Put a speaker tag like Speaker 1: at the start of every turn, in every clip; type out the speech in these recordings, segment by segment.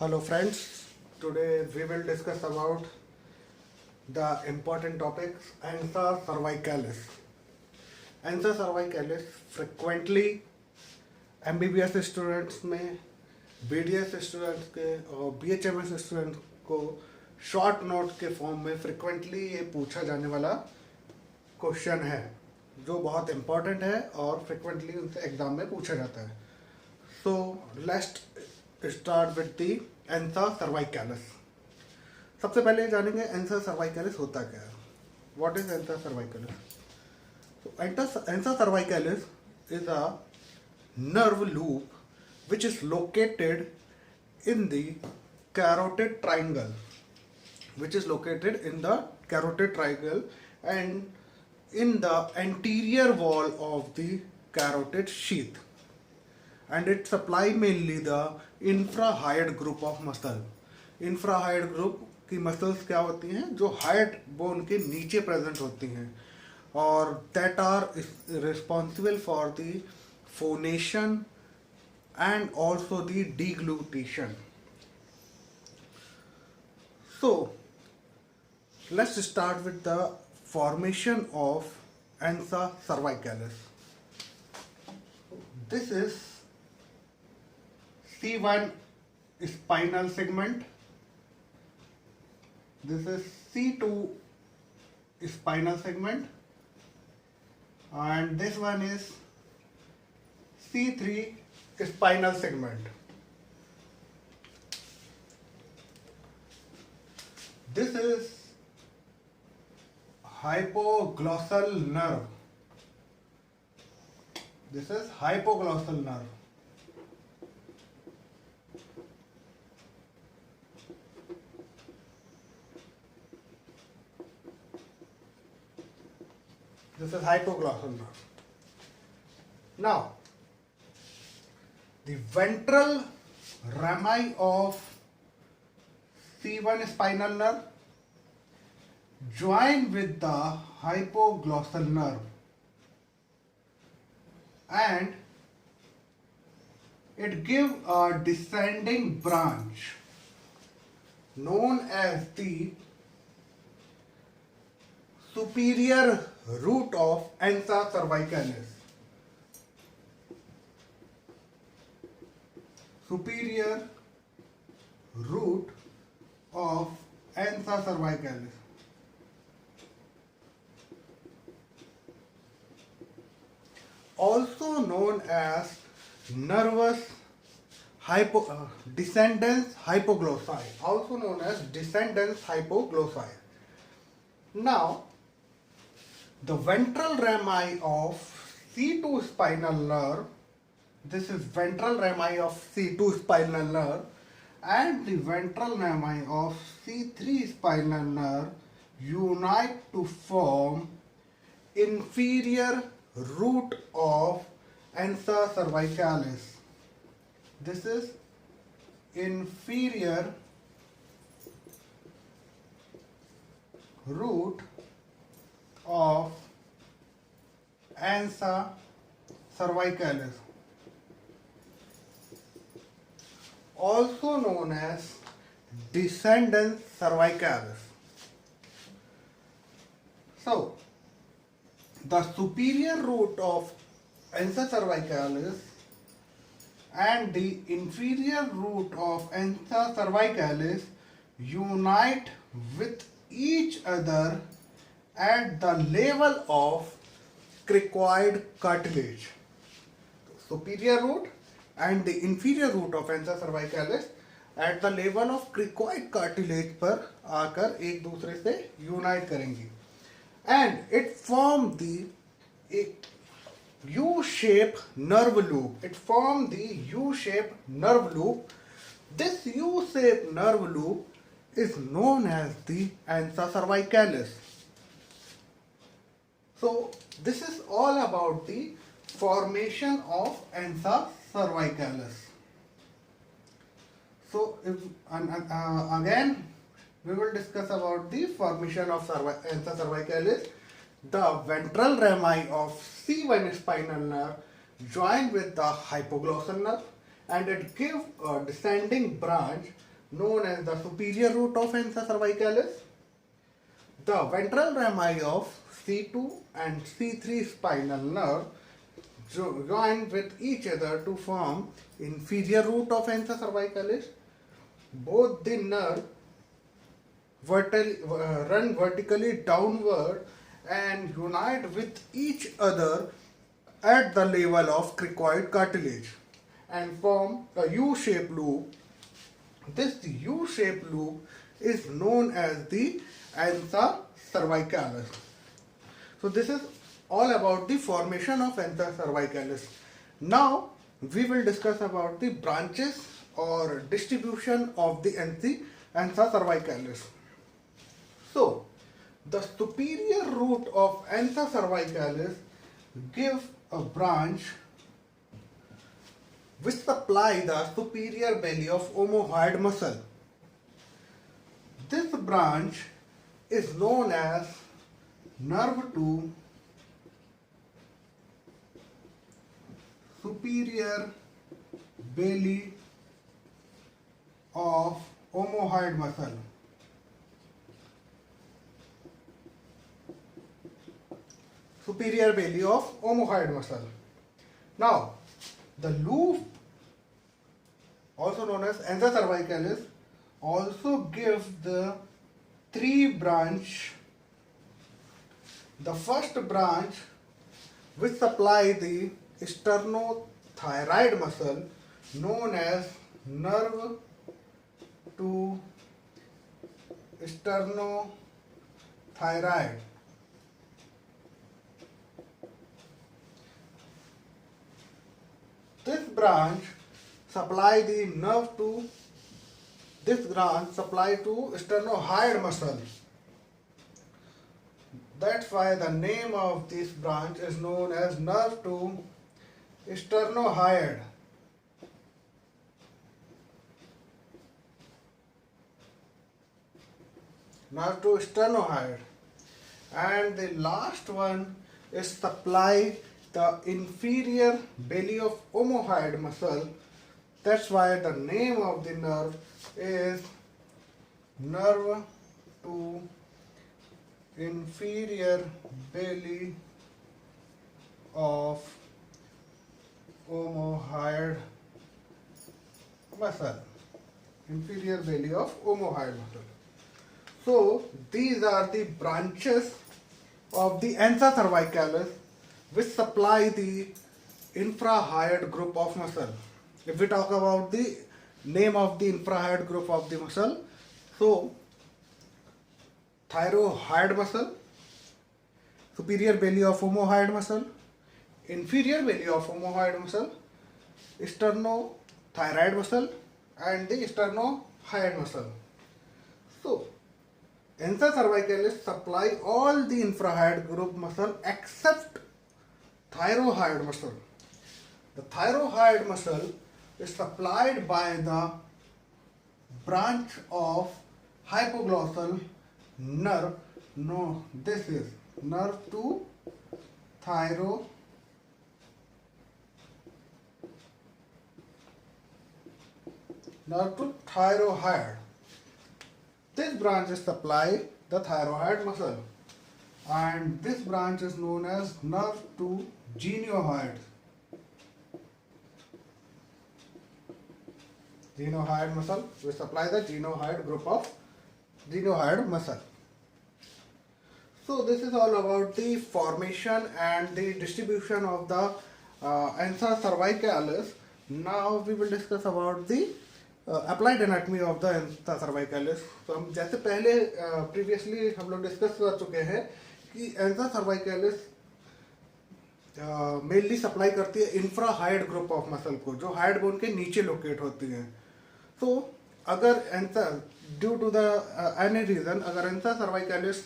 Speaker 1: Hello friends, today we will discuss about the important topics ansa cervicalis. Ansa cervicalis frequently MBBS students में BDS students के और BHMS students को short note के form में frequently ये पूछा जाने वाला क्वेश्चन है जो बहुत इम्पोर्टेंट है और फ्रिक्वेंटली उनसे एग्जाम में पूछा जाता है. So let's start with the ansa cervicalis. सबसे पहले जानेंगे एंसा सर्वाइकैलिस होता क्या है. What is ansa cervicalis? So ansa cervicalis is a nerve loop which is located in the carotid triangle, and in the anterior wall of the carotid sheath, and it supply mainly the infrahyoid group of muscle. Infrahyoid group की muscles क्या होती हैं जो hide bone के नीचे present होती हैं और that are responsible for the phonation and also the deglutition. So let's start with the formation of ansa cervicalis. This is C1 spinal segment. This is C2 spinal segment, and this one is C3 spinal segment. This is hypoglossal nerve. This is hypoglossal nerve. This is hypoglossal nerve. Now, the ventral rami of C1 spinal nerve join with the hypoglossal nerve, and it give a descending branch known as the superior root of ansa cervicalis. Superior root of ansa cervicalis. Also known as nervous descendens hypoglossi. Also known as descendens hypoglossi. Now, the ventral rami of C2 spinal nerve, this is ventral rami of C2 spinal nerve, and the ventral rami of C3 spinal nerve unite to form inferior root of ansa cervicalis. This is inferior root of ansa cervicalis, also known as descendens cervicalis. So, the superior root of ansa cervicalis and the inferior root of ansa cervicalis unite with each other at the level of cricoid cartilage. Superior root and the inferior root of ansa cervicalis at the level of cricoid cartilage पर आकर एक दूसरे से unite करेंगी, and it form the U-shaped nerve loop. It form the U-shaped nerve loop. This U-shaped nerve loop is known as the ansa cervicalis. So this is all about the formation of ansa cervicalis. So again we will discuss about the formation of ansa cervicalis. The ventral rami of C1 spinal nerve join with the hypoglossal nerve, and it give a descending branch known as the superior root of ansa cervicalis. The ventral rami of C2 and C3 spinal nerve join with each other to form inferior root of ansa cervicalis. Both the nerve run vertically downward and unite with each other at the level of cricoid cartilage and form a U-shaped loop. This U-shaped loop is known as the ansa cervicalis. So this is all about the formation of ansa cervicalis. Now we will discuss about the branches or distribution of the ansa cervicalis. So the superior root of ansa cervicalis gives a branch which supply the superior belly of omohyoid muscle. This branch is known as nerve to superior belly of omohyoid muscle. Superior belly of omohyoid muscle. Now, the loop, also known as ansa cervicalis, also gives the three branch. The first branch, which supply the sternothyroid muscle, known as nerve to sternothyroid. This branch supply the nerve to sternohyoid muscle. That's why the name of this branch is known as nerve to sternohyoid. Nerve to sternohyoid. And the last one is supply the inferior belly of omohyoid muscle. That's why the name of the nerve is nerve to inferior belly of omohyoid muscle. Inferior belly of omohyoid muscle. So these are the branches of the ansa cervicalis which supply the infrahyoid group of muscle. If we talk about the name of the infrahyoid group of the muscle, so thyrohyoid muscle, superior belly of omohyoid muscle, inferior belly of omohyoid muscle, sternothyroid muscle, and the sternohyoid muscle. So ansa cervicalis supply all the infrahyoid group muscle except thyrohyoid muscle. The thyrohyoid muscle is supplied by the branch of hypoglossal nerve. No, this is nerve to thyrohyoid. Nerve to thyrohyoid. This branch is supply the thyroid muscle, and this branch is known as nerve to genohyoid. Genohyoid muscle, we supply the genohyoid group of genohyoid muscle. So this is all about the formation and the distribution of the ansa cervicalis. Now we will discuss about the applied anatomy of the ansa cervicalis. तो हम जैसे पहले previously हम लोग discuss कर चुके हैं कि ansa cervicalis मेनली सप्लाई करती है इंफ्राहाइड ग्रुप ऑफ मसल को, जो हाइड बोन के नीचे लोकेट होती हैं. तो अगर ansa due to the any reason अगर एंसा सर्वाइकलिस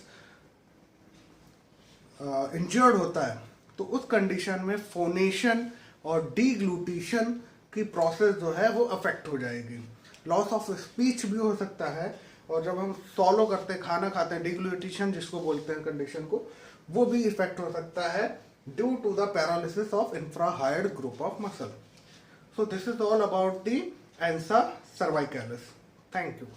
Speaker 1: इंजर्ड होता है तो उस कंडीशन में फोनेशन और डीग्लूटिशन की प्रोसेस जो है वो अफेक्ट हो जाएगी. लॉस ऑफ स्पीच भी हो सकता है, और जब हम सॉलो करते हैं, खाना खाते हैं, डीग्लूटिशन जिसको बोलते हैं कंडीशन को, वो भी इफेक्ट हो सकता है due to the paralysis of infrahyoid group of muscle. So this is all about the ansa cervicalis. Thank you.